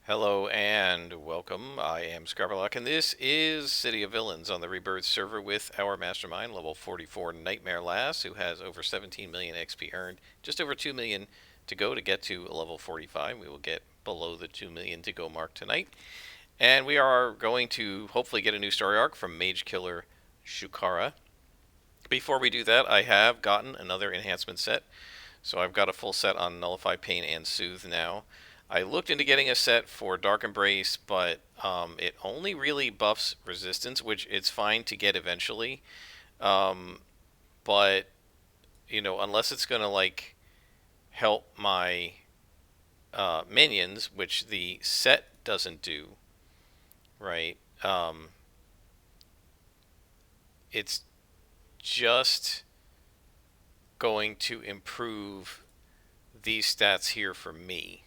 Hello and welcome. I am Scarberlock, and this is City of Villains on the Rebirth server with our Mastermind, level 44 Nightmare Lass, who has over 17 million XP earned, just over 2 million to go to get to level 45. We will get below the 2 million to go mark tonight. And we are going to hopefully get a new story arc from Mage Killer Shukara. Before we do that, I have gotten another enhancement set. So I've got a full set on Nullify, Pain, and Soothe now. I looked into getting a set for Dark Embrace, but it only really buffs resistance, which it's fine to get eventually. Um, but unless it's gonna like help my minions, which the set doesn't do, right? It's just going to improve these stats here for me.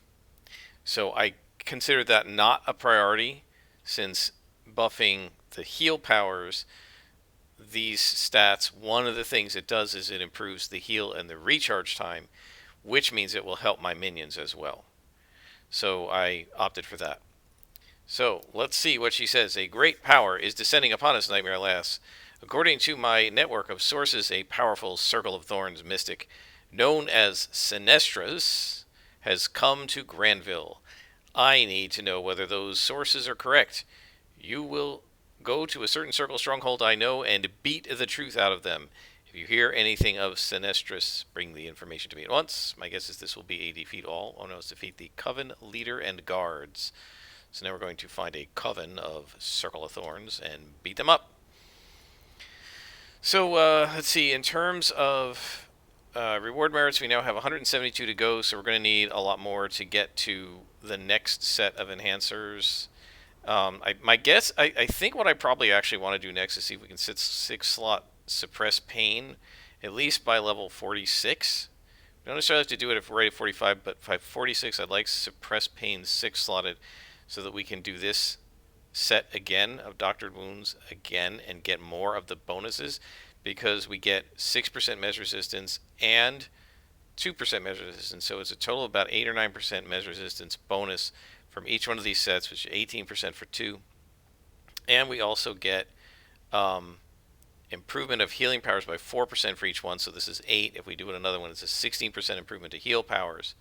So I consider that not a priority, since buffing the heal powers, these stats, one of the things it does is it improves the heal and the recharge time, which means it will help my minions as well. So I opted for that. So let's see what she says. A great power is descending upon us, Nightmare Lass. According to my network of sources, a powerful Circle of Thorns mystic known as Sinestras has come to Granville. I need to know whether those sources are correct. You will go to a certain circle stronghold I know and beat the truth out of them. If you hear anything of Sinestras, bring the information to me at once. My guess is this will be a defeat all. Oh no, it's defeat the Coven leader and guards. So now we're going to find a Coven of Circle of Thorns and beat them up. So let's see, in terms of reward merits, we now have 172 to go, so we're going to need a lot more to get to the next set of enhancers. My guess, I think what I probably actually want to do next is see if we can 6-slot Suppress Pain, at least by level 46. We don't necessarily have to do it if we're ready at 45, but by 46 I'd like Suppress Pain 6-slotted so that we can do this set again of Doctored Wounds again and get more of the bonuses, because we get 6% measure resistance and 2% measure resistance. So it's a total of about 8 or 9% measure resistance bonus from each one of these sets, which is 18% for 2. And we also get improvement of healing powers by 4% for each one. So this is 8. If we do it another one, it's a 16% improvement to heal powers.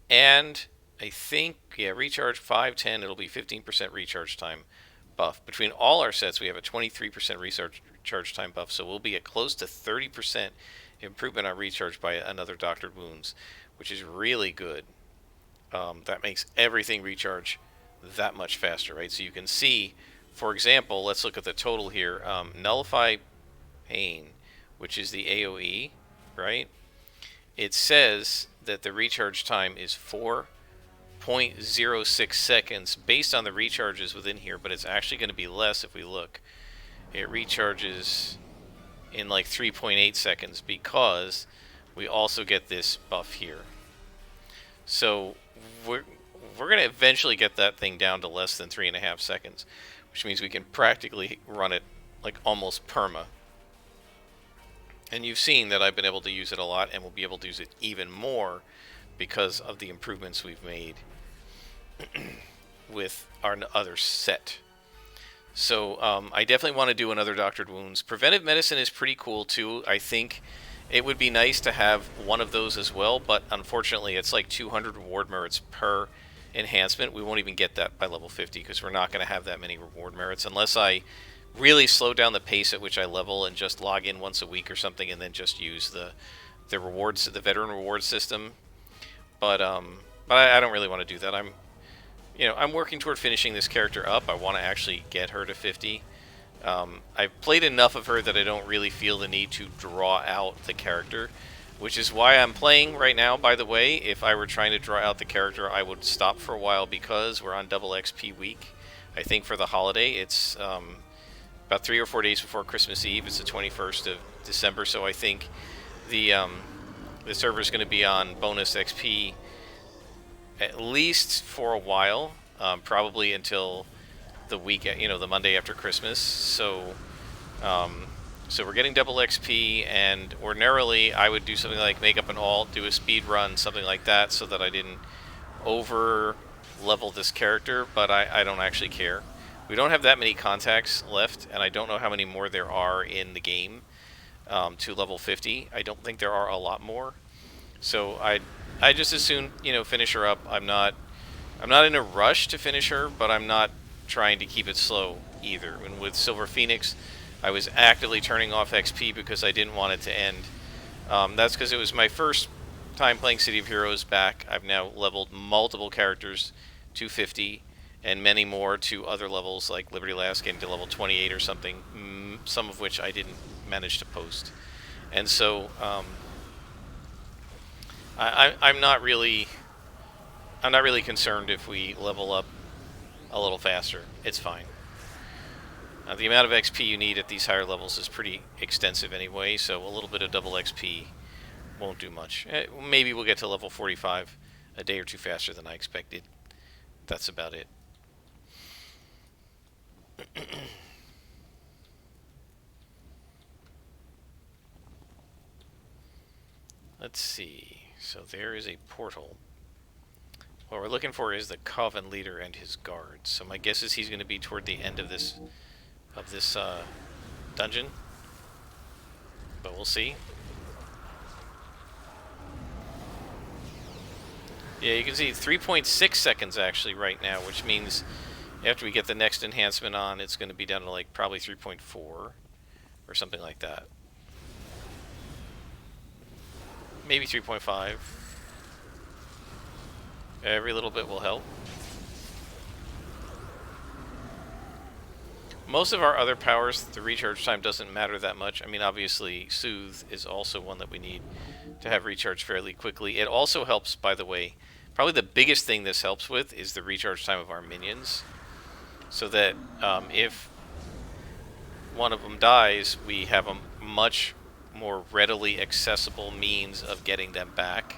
And I think, yeah, recharge 5, 10, it'll be 15% recharge time buff. Between all our sets, we have a 23% recharge time buff, so we'll be at close to 30% improvement on recharge by another Doctored Wounds, which is really good. That makes everything recharge that much faster, right? So you can see, for example, let's look at the total here. Nullify Pain, which is the AoE, right? It says that the recharge time is 4.06 seconds based on the recharges within here, but it's actually going to be less if we look. It recharges in like 3.8 seconds because we also get this buff here. So we're going to eventually get that thing down to less than 3.5 seconds, which means we can practically run it like almost perma. And you've seen that I've been able to use it a lot, and we'll be able to use it even more because of the improvements we've made with our other set. So I definitely want to do another Doctored Wounds. Preventive Medicine is pretty cool too. I think it would be nice to have one of those as well, but unfortunately it's like 200 reward merits per enhancement. We won't even get that by level 50 because we're not going to have that many reward merits unless I really slow down the pace at which I level and just log in once a week or something and then just use the rewards, the veteran reward system. But I don't really want to do that. I'm working toward finishing this character up. I want to actually get her to 50. I've played enough of her that I don't really feel the need to draw out the character, which is why I'm playing right now, by the way. If I were trying to draw out the character, I would stop for a while because we're on double XP week. I think for the holiday, it's about 3 or 4 days before Christmas Eve. It's the 21st of December, so I think the server is going to be on bonus XP at least for a while, probably until the week, the Monday after Christmas. So we're getting double XP, and ordinarily I would do something like make up an alt, do a speed run, something like that, so that I didn't over level this character, but I don't actually care. We don't have that many contacts left, and I don't know how many more there are in the game to level 50. I don't think there are a lot more. So I just as soon, finish her up. I'm not in a rush to finish her, but I'm not trying to keep it slow either. And with Silver Phoenix, I was actively turning off XP because I didn't want it to end. That's because it was my first time playing City of Heroes back. I've now leveled multiple characters to 50 and many more to other levels like Liberty Last getting to level 28 or something, some of which I didn't manage to post. And so I'm not really concerned if we level up a little faster. It's fine. The amount of XP you need at these higher levels is pretty extensive anyway, so a little bit of double XP won't do much. Maybe we'll get to level 45 a day or two faster than I expected. That's about it. Let's see. So there is a portal. What we're looking for is the Coven leader and his guards. So my guess is he's going to be toward the end of this dungeon, but we'll see. Yeah, you can see 3.6 seconds actually right now, which means after we get the next enhancement on, it's going to be down to like probably 3.4 or something like that. Maybe 3.5. Every little bit will help. Most of our other powers, the recharge time doesn't matter that much. I mean, obviously, Soothe is also one that we need to have recharge fairly quickly. It also helps, by the way, probably the biggest thing this helps with is the recharge time of our minions. So that if one of them dies, we have a much more readily accessible means of getting them back.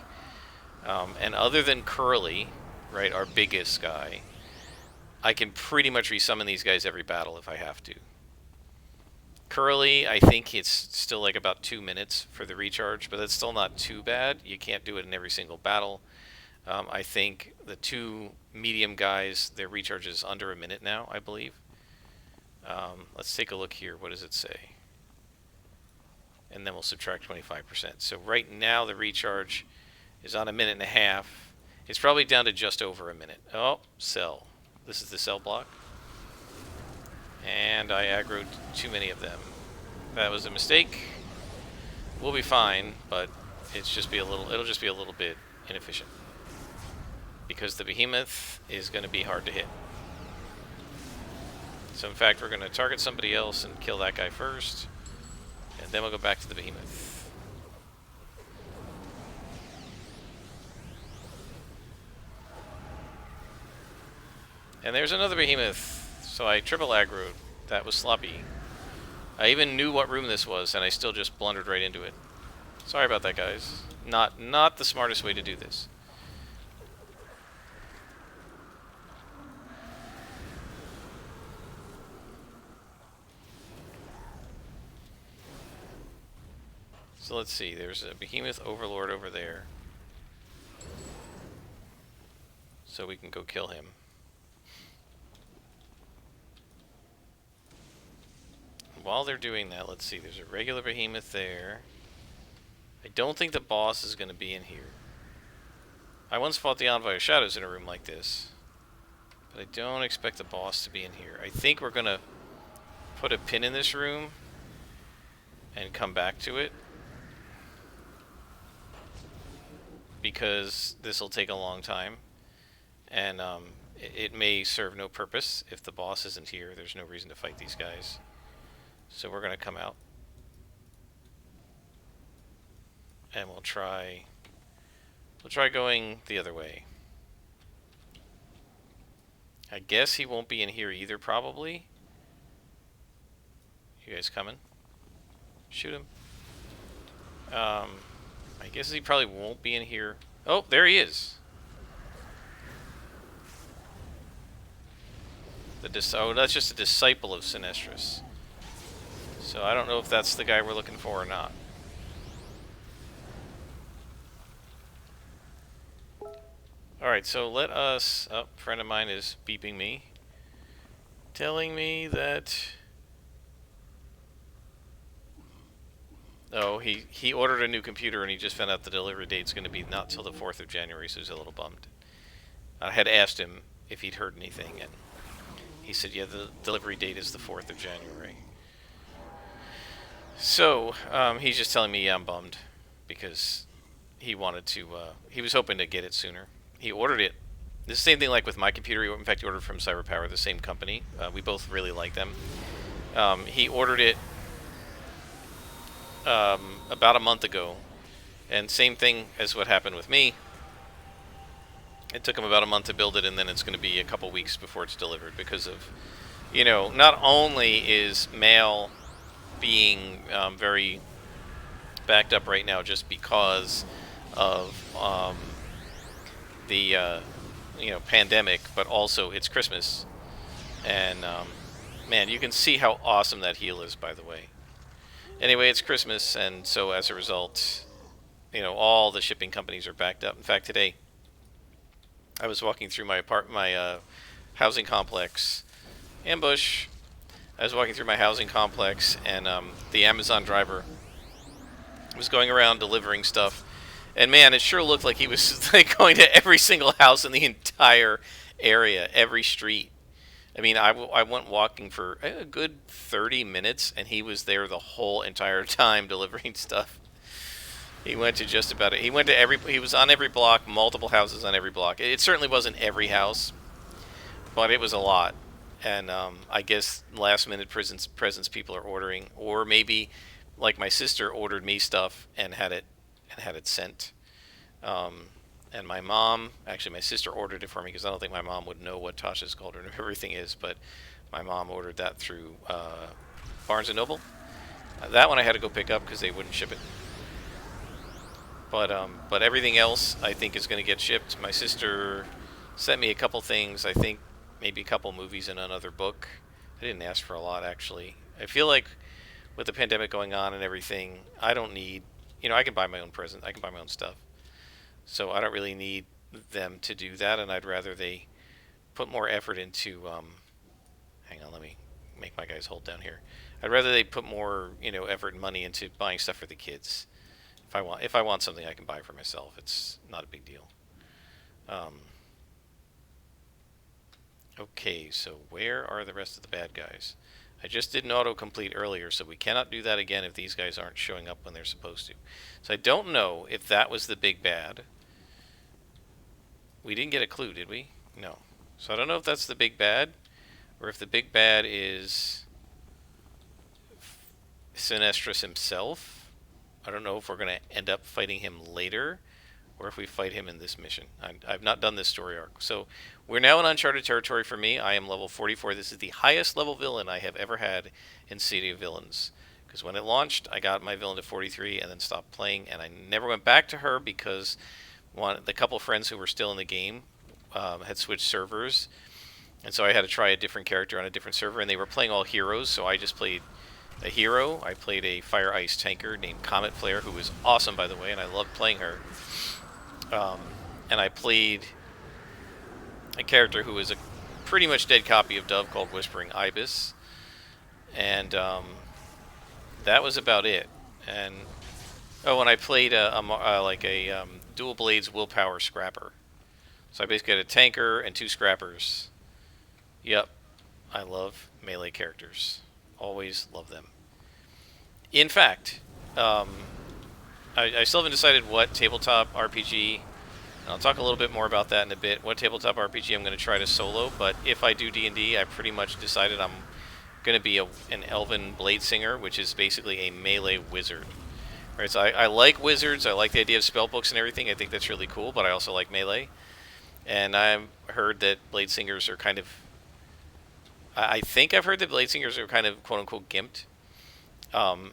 And other than Curly, right, our biggest guy, I can pretty much resummon these guys every battle if I have to. Curly, I think it's still like about 2 minutes for the recharge, but that's still not too bad. You can't do it in every single battle. I think the two medium guys, their recharge is under a minute now, I believe. Let's take a look here. What does it say? And then we'll subtract 25%. So right now the recharge is on 1.5 minutes. It's probably down to just over a minute. Oh, cell. This is the cell block. And I aggroed too many of them. That was a mistake. We'll be fine, but it'll just be a little bit inefficient. Because the behemoth is going to be hard to hit. So in fact, we're going to target somebody else and kill that guy first. And then we'll go back to the behemoth. And there's another behemoth. So I triple aggroed. That was sloppy. I even knew what room this was, and I still just blundered right into it. Sorry about that, guys. Not the smartest way to do this. So let's see. There's a behemoth overlord over there. So we can go kill him. While they're doing that, let's see, there's a regular behemoth there. I don't think the boss is going to be in here. I once fought the Envoy of Shadows in a room like this, but I don't expect the boss to be in here. I think we're going to put a pin in this room and come back to it, because this will take a long time, and it may serve no purpose if the boss isn't here. There's no reason to fight these guys. So we're going to come out. And we'll try going the other way. I guess he won't be in here either, probably. You guys coming? Shoot him. I guess he probably won't be in here. Oh, there he is. Oh, that's just a disciple of Sinestros. So I don't know if that's the guy we're looking for or not. Alright, so let us... Oh, a friend of mine is beeping me, telling me that... Oh, he ordered a new computer and he just found out the delivery date's going to be not till the 4th of January, so he's a little bummed. I had asked him if he'd heard anything, and he said, yeah, the delivery date is the 4th of January. So, he's just telling me, yeah, I'm bummed, because he wanted to, he was hoping to get it sooner. He ordered it. The same thing like with my computer. In fact, he ordered from CyberPower, the same company. We both really like them. He ordered it about a month ago, and same thing as what happened with me. It took him about a month to build it, and then it's going to be a couple weeks before it's delivered because of, you know, not only is mail being very backed up right now just because of the pandemic, but also it's Christmas, and man, you can see how awesome that heel is, by the way. Anyway, it's Christmas, and so as a result, all the shipping companies are backed up. In fact, today I was walking through my housing complex. Ambush. I was walking through my housing complex, and the Amazon driver was going around delivering stuff. And man, it sure looked like he was like going to every single house in the entire area, every street. I mean, I went walking for a good 30 minutes, and he was there the whole entire time delivering stuff. He went to just about it. He was on every block, multiple houses on every block. It certainly wasn't every house, but it was a lot. And I guess last minute presents people are ordering, or maybe like my sister ordered me stuff and had it sent. And my mom, actually my sister ordered it for me because I don't think my mom would know what Tasha's cauldron of everything is, but my mom ordered that through Barnes and Noble. That one I had to go pick up because they wouldn't ship it. But everything else I think is going to get shipped. My sister sent me a couple things. I think maybe a couple movies and another book. I didn't ask for a lot, actually. I feel like with the pandemic going on and everything, I don't need, I can buy my own present. I can buy my own stuff. So I don't really need them to do that, and I'd rather they put more effort into, hang on, let me make my guys hold down here. I'd rather they put more, effort and money into buying stuff for the kids. If I want something I can buy for myself, it's not a big deal. Okay, so where are the rest of the bad guys? I just did an autocomplete earlier, so we cannot do that again if these guys aren't showing up when they're supposed to. So I don't know if that was the big bad. We didn't get a clue, did we? No. So I don't know if that's the big bad, or if the big bad is Sinestros himself. I don't know if we're going to end up fighting him later, or if we fight him in this mission. I've not done this story arc. So we're now in uncharted territory for me. I am level 44. This is the highest level villain I have ever had in City of Villains. Because when it launched, I got my villain to 43 and then stopped playing, and I never went back to her because the couple friends who were still in the game had switched servers. And so I had to try a different character on a different server, and they were playing all heroes, so I just played a hero. I played a fire ice tanker named Comet Flare, who was awesome, by the way, and I loved playing her. And I played a character who was a pretty much dead copy of Dove called Whispering Ibis, and that was about it. And I played a dual blades willpower scrapper. So I basically had a tanker and two scrappers. Yep, I love melee characters. Always love them. In fact, I still haven't decided what tabletop RPG, and I'll talk a little bit more about that in a bit, what tabletop RPG I'm going to try to solo, but if I do D&D, I pretty much decided I'm going to be an Elven Blade Singer, which is basically a melee wizard. Right, so I like wizards, I like the idea of spell books and everything, I think that's really cool, but I also like melee. And I've heard that Blade Singers are kind of... I think I've heard that Blade Singers are kind of quote-unquote gimped,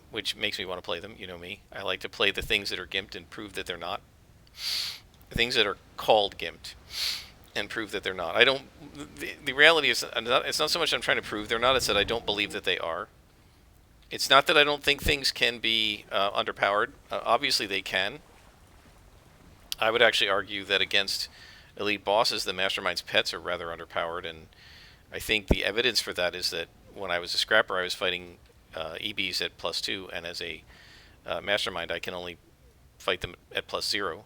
which makes me want to play them. You know me. I like to play the things that are gimped and prove that they're not. The things that are called gimped and prove that they're not. I don't... The reality is, it's not so much I'm trying to prove they're not, it's that I don't believe that they are. It's not that I don't think things can be underpowered. Obviously they can. I would actually argue that against elite bosses, the Mastermind's pets are rather underpowered, and I think the evidence for that is that when I was a scrapper, I was fighting EBs at +2, and as a Mastermind, I can only fight them at +0.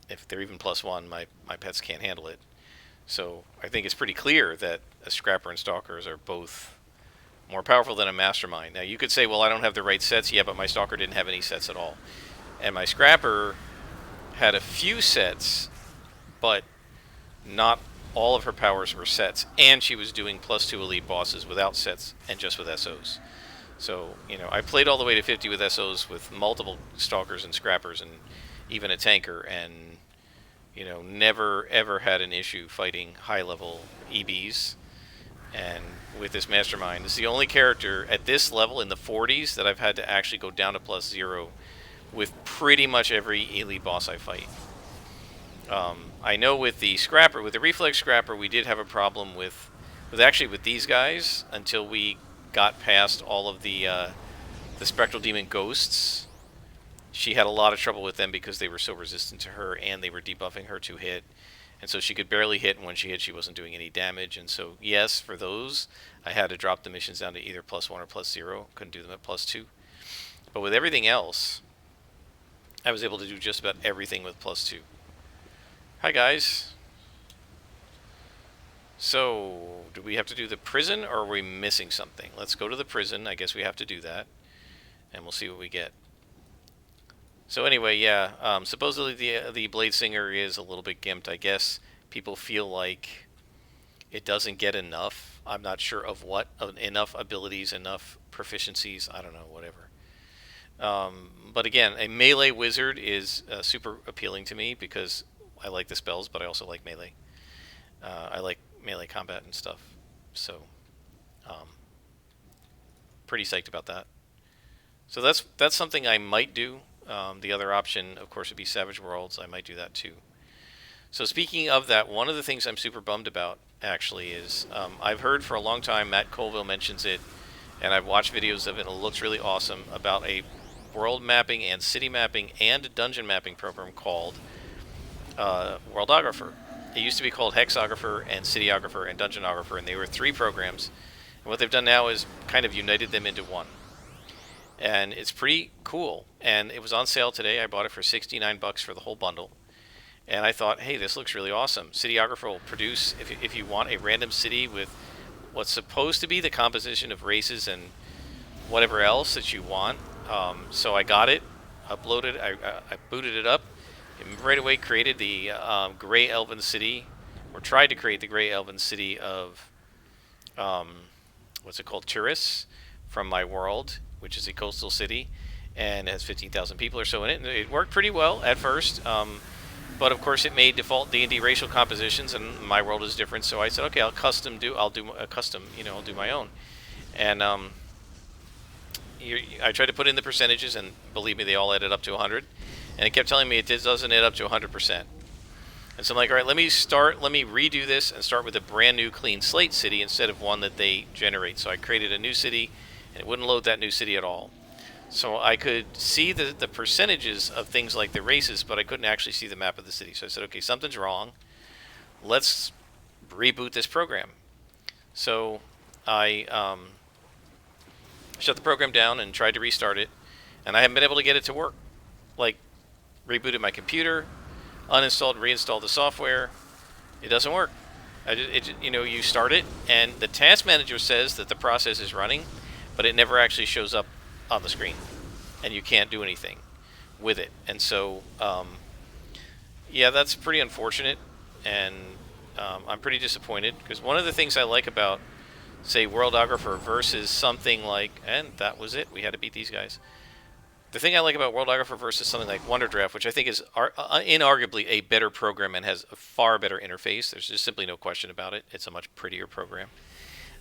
If they're even +1, my pets can't handle it. So I think it's pretty clear that a scrapper and stalkers are both more powerful than a Mastermind. Now you could say, well, I don't have the right sets. Yeah, but my stalker didn't have any sets at all, and my scrapper had a few sets, but not all of her powers were sets, and she was doing +2 elite bosses without sets and just with SOs. So, I played all the way to 50 with SOs with multiple stalkers and scrappers and even a tanker, and, never ever had an issue fighting high level EBs. And with this Mastermind, this is the only character at this level in the 40s that I've had to actually go down to +0 with pretty much every elite boss I fight. I know with the Scrapper, with the Reflex Scrapper, we did have a problem with these guys until we got past all of the Spectral Demon Ghosts. She had a lot of trouble with them because they were so resistant to her, and they were debuffing her to hit. And so she could barely hit, and when she hit, she wasn't doing any damage. And so, yes, for those, I had to drop the missions down to either +1 or +0. Couldn't do them at +2. But with everything else, I was able to do just about everything with +2. Hi, guys. So, do we have to do the prison, or are we missing something? Let's go to the prison. I guess we have to do that, and we'll see what we get. So anyway, yeah, supposedly the Blade Singer is a little bit gimped. I guess people feel like it doesn't get enough. I'm not sure of what, enough abilities, enough proficiencies. I don't know, whatever. But again, a melee wizard is super appealing to me because I like the spells, but I also like melee. I like melee combat and stuff. So, pretty psyched about that. So that's something I might do. The other option, of course, would be Savage Worlds. I might do that too. So speaking of that, one of the things I'm super bummed about, actually, is I've heard for a long time, Matt Colville mentions it, and I've watched videos of it, and it looks really awesome, about a world mapping and city mapping and dungeon mapping program called Worldographer. It used to be called Hexographer and Cityographer and Dungeonographer, and they were 3 programs. And what they've done now is kind of united them into one. And it's pretty cool. And it was on sale today. I bought it for $69 for the whole bundle. And I thought, hey, this looks really awesome. Cityographer will produce, if you want, a random city with what's supposed to be the composition of races and whatever else that you want. So I got it, uploaded, I booted it up, and right away created the Grey Elven City, or tried to create the Grey Elven City of, what's it called, Turis, from my world, which is a coastal city, and has 15,000 people or so in it. And it worked pretty well at first, but of course it made default D&D racial compositions, and my world is different. So I said, okay, I'll do my own. And I tried to put in the percentages, and believe me, they all added up to 100. And it kept telling me it doesn't add up to 100%. And so I'm like, all right, let me redo this and start with a brand new clean slate city instead of one that they generate. So I created a new city, and it wouldn't load that new city at all. So I could see the percentages of things like the races, but I couldn't actually see the map of the city. So I said, okay, something's wrong. Let's reboot this program. So I shut the program down and tried to restart it, and I haven't been able to get it to work. Like, rebooted my computer, uninstalled, reinstalled the software. It doesn't work. You start it, and the task manager says that the process is running, but it never actually shows up on the screen, and you can't do anything with it. And so, yeah, that's pretty unfortunate, and I'm pretty disappointed, because one of the things I like about, say, Worldographer versus something like, and that was it, we had to beat these guys. The thing I like about Worldographer versus something like Wonderdraft, which I think is inarguably a better program and has a far better interface, there's just simply no question about it. It's a much prettier program.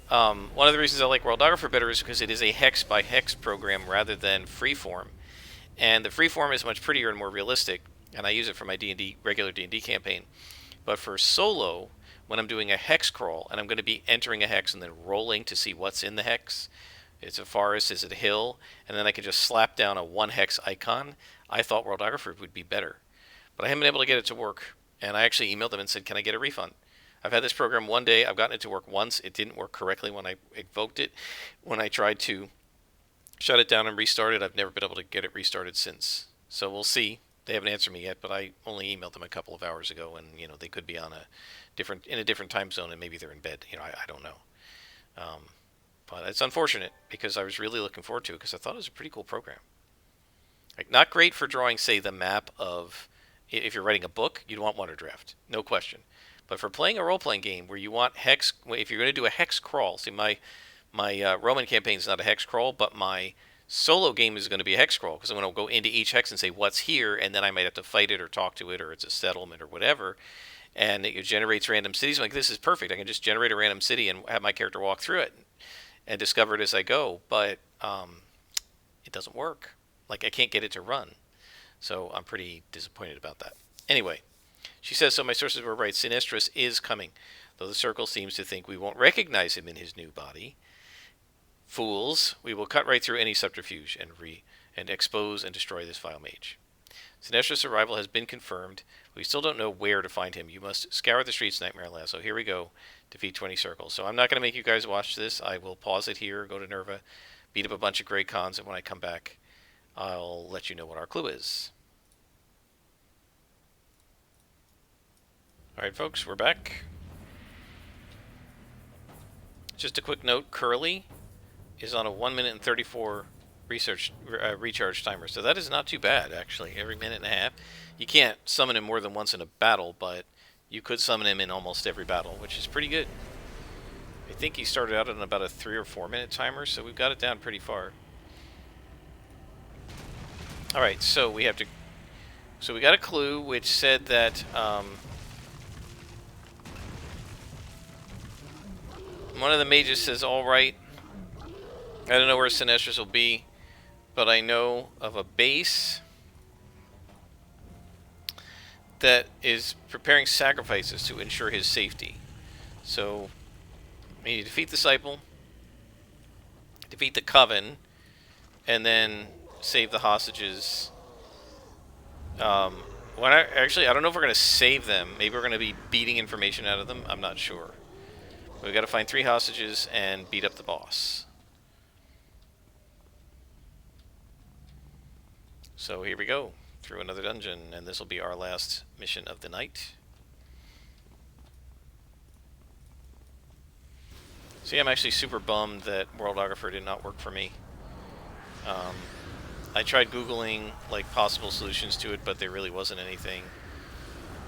One of the reasons I like Worldographer better is because it is a hex by hex program rather than freeform, and the freeform is much prettier and more realistic, and I use it for my regular D&D campaign. But for solo, when I'm doing a hex crawl and I'm going to be entering a hex and then rolling to see what's in the hex, it's a forest, is it a hill, and then I can just slap down a 1 hex icon, I thought Worldographer would be better, but I haven't been able to get it to work. And I actually emailed them and said, can I get a refund? I've had this program one day. I've gotten it to work once. It didn't work correctly when I invoked it. When I tried to shut it down and restart it, I've never been able to get it restarted since. So we'll see. They haven't answered me yet, but I only emailed them a couple of hours ago, and they could be on in a different time zone, and maybe they're in bed. I don't know. Um, but it's unfortunate because I was really looking forward to it because I thought it was a pretty cool program. Like, not great for drawing, say, the map of, if you're writing a book, you'd want Wonder Draft, no question. But for playing a role-playing game where you want hex, if you're going to do a hex crawl, see, my Roman campaign is not a hex crawl, but my solo game is going to be a hex crawl because I'm going to go into each hex and say what's here, and then I might have to fight it or talk to it, or it's a settlement or whatever, and it generates random cities. I'm like, this is perfect. I can just generate a random city and have my character walk through it and discover it as I go. But it doesn't work. Like, I can't get it to run. So I'm pretty disappointed about that. Anyway, she says, so my sources were right. Sinestros is coming, though the Circle seems to think we won't recognize him in his new body. Fools, we will cut right through any subterfuge and expose and destroy this vile mage. Sinestros' arrival has been confirmed. We still don't know where to find him. You must scour the streets, Nightmare Lasso. Here we go. Defeat 20 circles. So I'm not going to make you guys watch this. I will pause it here, go to Nerva, beat up a bunch of Grey Cons, and when I come back, I'll let you know what our clue is. Alright, folks, we're back. Just a quick note, Curly is on a 1 minute and 34 recharge timer, so that is not too bad, actually, every minute and a half. You can't summon him more than once in a battle, but you could summon him in almost every battle, which is pretty good. I think he started out on about a 3 or 4 minute timer, so we've got it down pretty far. Alright, so we got a clue which said that one of the mages says, alright, I don't know where Sinestros will be, but I know of a base that is preparing sacrifices to ensure his safety. So, we need to defeat the Disciple, defeat the Coven, and then save the hostages. Actually, I don't know if we're going to save them. Maybe we're going to be beating information out of them. I'm not sure. But we got to find 3 hostages and beat up the boss. So here we go, through another dungeon, and this will be our last mission of the night. See, I'm actually super bummed that Worldographer did not work for me. I tried Googling like possible solutions to it, but there really wasn't anything.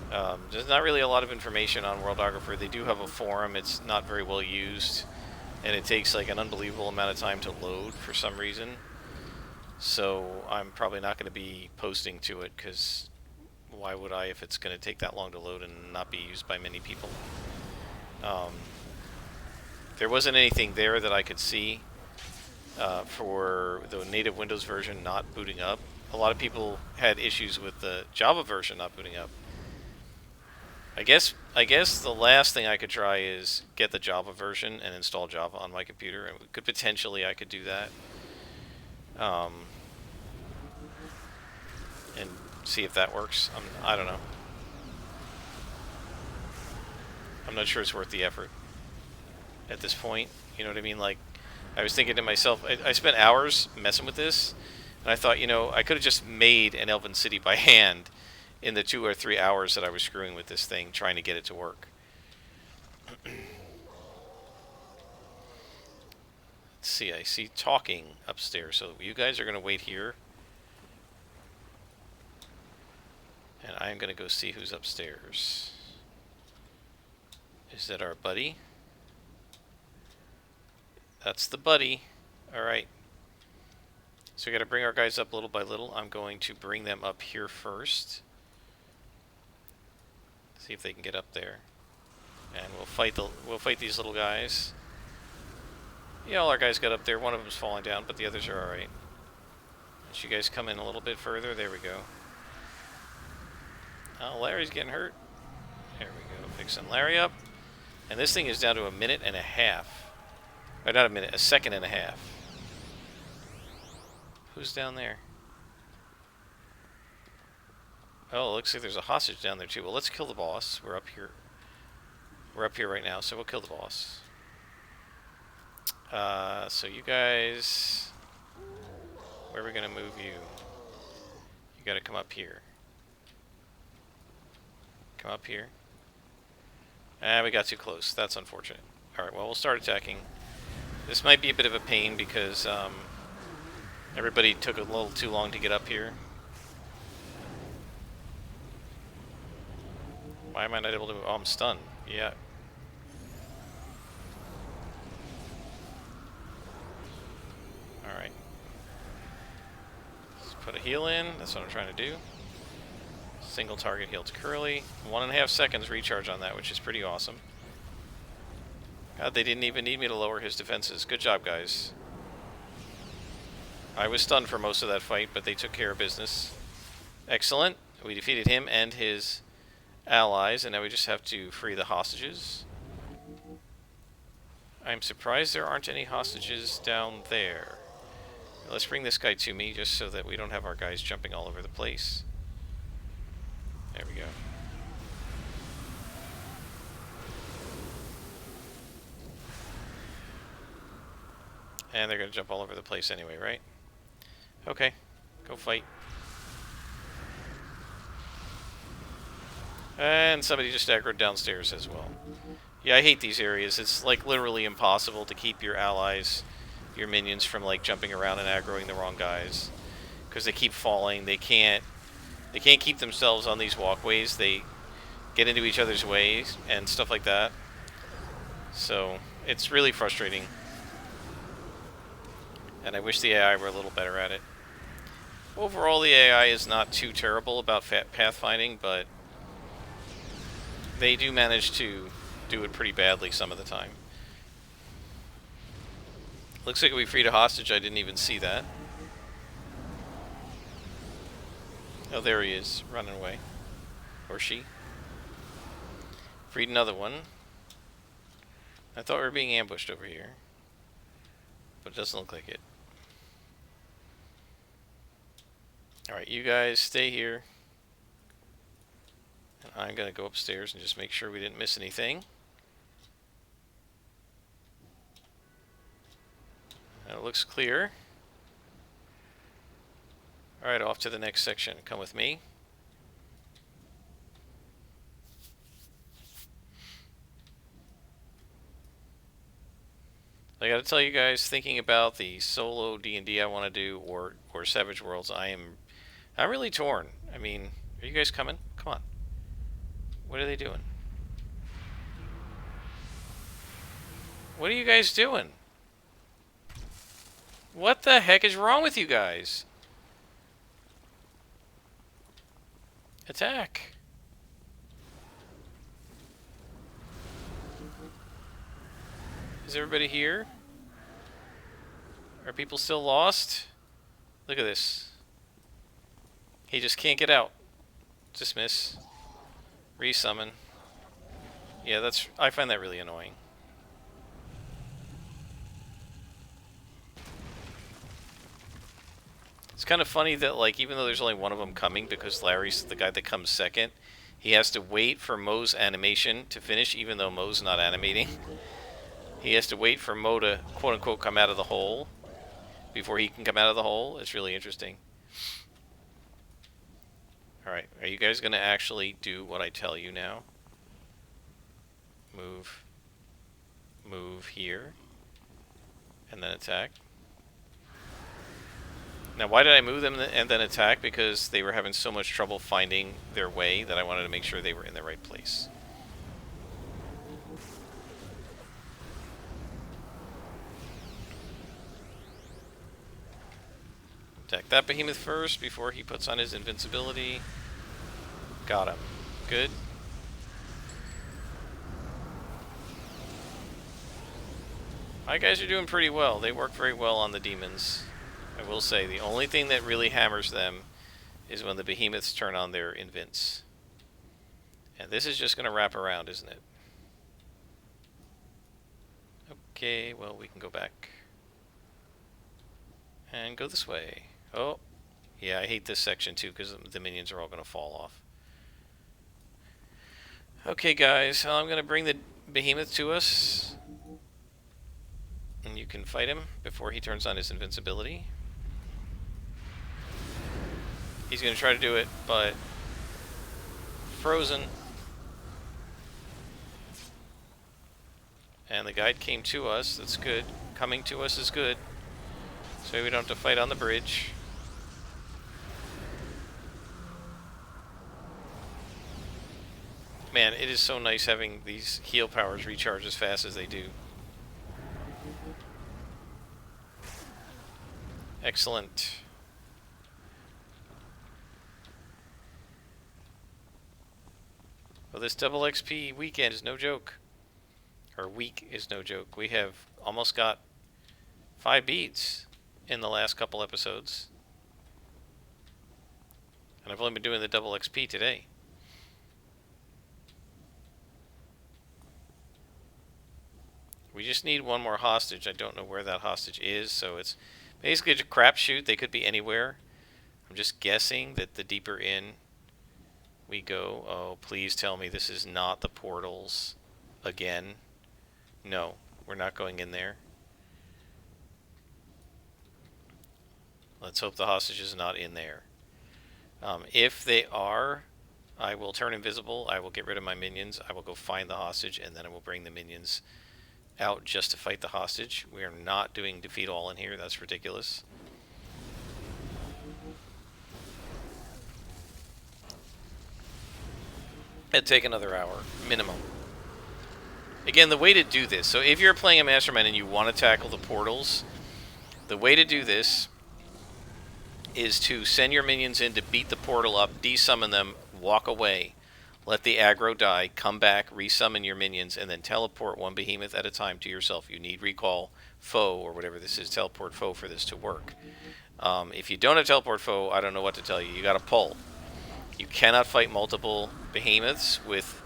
There's not really a lot of information on Worldographer. They do have a forum. It's not very well used, and it takes like an unbelievable amount of time to load for some reason. So I'm probably not going to be posting to it, because why would I if it's going to take that long to load and not be used by many people? There wasn't anything there that I could see for the native Windows version not booting up. A lot of people had issues with the Java version not booting up. I guess the last thing I could try is get the Java version and install Java on my computer, and I could do that. And see if that works. I don't know. I'm not sure it's worth the effort at this point. You know what I mean? Like, I was thinking to myself, I spent hours messing with this, and I thought, I could have just made an Elven City by hand in the 2 or 3 hours that I was screwing with this thing, trying to get it to work. Let's see, I see talking upstairs, so you guys are going to wait here. And I'm going to go see who's upstairs. Is that our buddy? That's the buddy. Alright. So we got to bring our guys up little by little. I'm going to bring them up here first. See if they can get up there. And we'll fight these little guys. Yeah, all our guys got up there. One of them's falling down, but the others are alright. Let you guys come in a little bit further. There we go. Oh, Larry's getting hurt. There we go. Fixing Larry up. And this thing is down to a minute and a half. Or not a minute, a second and a half. Who's down there? Oh, it looks like there's a hostage down there too. Well, let's kill the boss. We're up here. We're up here right now, so we'll kill the boss. So you guys, where are we gonna move you? You gotta come up here. Come up here. Ah, we got too close. That's unfortunate. Alright, well, we'll start attacking. This might be a bit of a pain because everybody took a little too long to get up here. Why am I not able to move? Oh, I'm stunned. Yeah. Alright. Let's put a heal in. That's what I'm trying to do. Single target heal to Curly. 1.5 seconds recharge on that, which is pretty awesome. God, they didn't even need me to lower his defenses. Good job, guys. I was stunned for most of that fight, but they took care of business. Excellent. We defeated him and his allies, and now we just have to free the hostages. I'm surprised there aren't any hostages down there. Let's bring this guy to me, just so that we don't have our guys jumping all over the place. There we go. And they're going to jump all over the place anyway, right? Okay, go fight. And somebody just aggroed downstairs as well. Yeah, I hate these areas. It's like literally impossible to keep your allies, your minions, from like jumping around and aggroing the wrong guys, because they keep falling. They can't keep themselves on these walkways. They get into each other's ways and stuff like that. So it's really frustrating. And I wish the AI were a little better at it. Overall, the AI is not too terrible about pathfinding, but they do manage to do it pretty badly some of the time. Looks like we freed a hostage. I didn't even see that. Oh, there he is, running away. Or she. Freed another one. I thought we were being ambushed over here, but it doesn't look like it. Alright, you guys stay here. And I'm going to go upstairs and just make sure we didn't miss anything. And it looks clear. Alright, off to the next section. Come with me. I gotta tell you guys, thinking about the solo D&D I want to do, or Savage Worlds, I'm really torn. I mean, are you guys coming? Come on. What are they doing? What are you guys doing? What the heck is wrong with you guys? Attack. Is everybody here? Are people still lost? Look at this. He just can't get out. Dismiss. Resummon. Yeah, I find that really annoying. It's kind of funny that, like, even though there's only one of them coming, because Larry's the guy that comes second, he has to wait for Mo's animation to finish, even though Mo's not animating. He has to wait for Mo to, quote-unquote, come out of the hole before he can come out of the hole. It's really interesting. Alright, are you guys going to actually do what I tell you now? Move. Move here. And then attack. Now, why did I move them and then attack? Because they were having so much trouble finding their way that I wanted to make sure they were in the right place. Attack that behemoth first before he puts on his invincibility. Got him. Good. My guys are doing pretty well. They work very well on the demons. I will say, the only thing that really hammers them is when the behemoths turn on their invints. And this is just going to wrap around, isn't it? Okay, well, we can go back. And go this way. Oh, Yeah, I hate this section too because the minions are all going to fall off. Okay, guys, I'm going to bring the behemoth to us. And you can fight him before he turns on his invincibility. He's going to try to do it, but frozen. And the guide came to us. That's good. Coming to us is good. So we don't have to fight on the bridge. Man, it is so nice having these heal powers recharge as fast as they do. Excellent. Well, this double XP weekend is no joke. Or week is no joke. We have almost got 5 beats in the last couple episodes. And I've only been doing the double XP today. We just need one more hostage. I don't know where that hostage is, so it's basically a crapshoot. They could be anywhere. I'm just guessing that the deeper in we go... Oh, please tell me this is not the portals again. No, we're not going in there. Let's hope the hostage is not in there. If they are, I will turn invisible. I will get rid of my minions. I will go find the hostage, and then I will bring the minions out just to fight the hostage. We are not doing defeat all in here. That's ridiculous. It'd take another hour, minimum. Again, the way to do this, so if you're playing a Mastermind and you want to tackle the portals, the way to do this is to send your minions in to beat the portal up, desummon them, walk away, let the aggro die, come back, resummon your minions, and then teleport one behemoth at a time to yourself. You need recall foe, or whatever this is, teleport foe, for this to work. If you don't have teleport foe, I don't know what to tell you. You got to pull. You cannot fight multiple behemoths with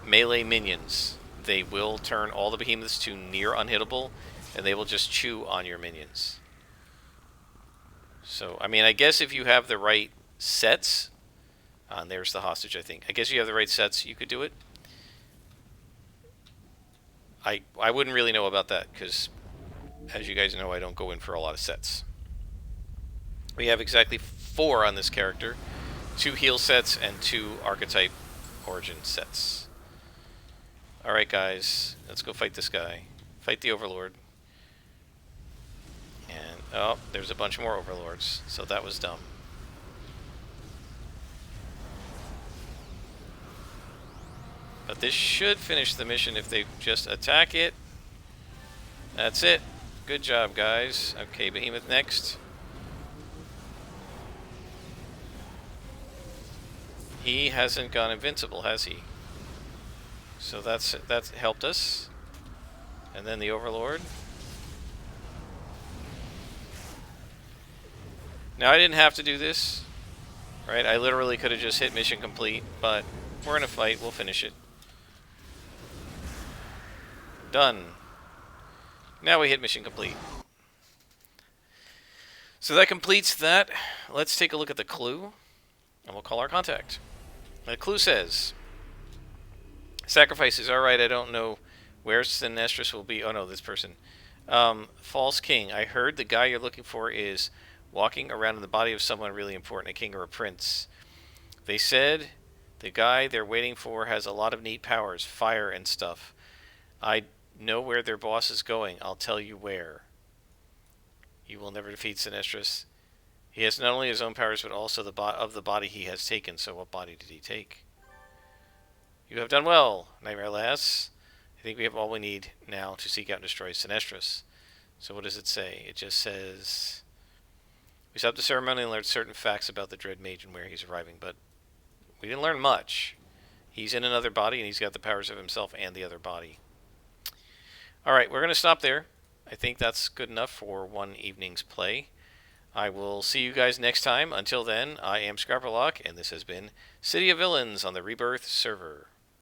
melee minions. They will turn all the behemoths to near unhittable, and they will just chew on your minions. So, I mean, I guess if you have the right sets... there's the hostage, I think. I guess you have the right sets, you could do it. I wouldn't really know about that, because, as you guys know, I don't go in for a lot of sets. We have exactly 4 on this character. 2 heal sets and 2 archetype origin sets. Alright, guys. Let's go fight this guy. Fight the Overlord. And, oh, there's a bunch more Overlords, so that was dumb. But this should finish the mission if they just attack it. That's it. Good job, guys. Okay, Behemoth next. He hasn't gone invincible, has he? So that's helped us. And then the Overlord. Now, I didn't have to do this, right? I literally could have just hit mission complete, but we're in a fight. We'll finish it. Done. Now we hit mission complete. So that completes that. Let's take a look at the clue, and we'll call our contact. The clue says, sacrifices. Alright, I don't know where Sinestris will be. Oh no, this person. False king. I heard the guy you're looking for is walking around in the body of someone really important, a king or a prince. They said the guy they're waiting for has a lot of neat powers, fire and stuff. I know where their boss is going. I'll tell you where. You will never defeat Sinestris. He has not only his own powers, but also the body he has taken. So what body did he take? You have done well, Nightmare Lass. I think we have all we need now to seek out and destroy Sinestris. So what does it say? It just says... We stopped the ceremony and learned certain facts about the Dread Mage and where he's arriving, but we didn't learn much. He's in another body, and he's got the powers of himself and the other body. Alright, we're going to stop there. I think that's good enough for one evening's play. I will see you guys next time. Until then, I am Scarperlock, and this has been City of Villains on the Rebirth server.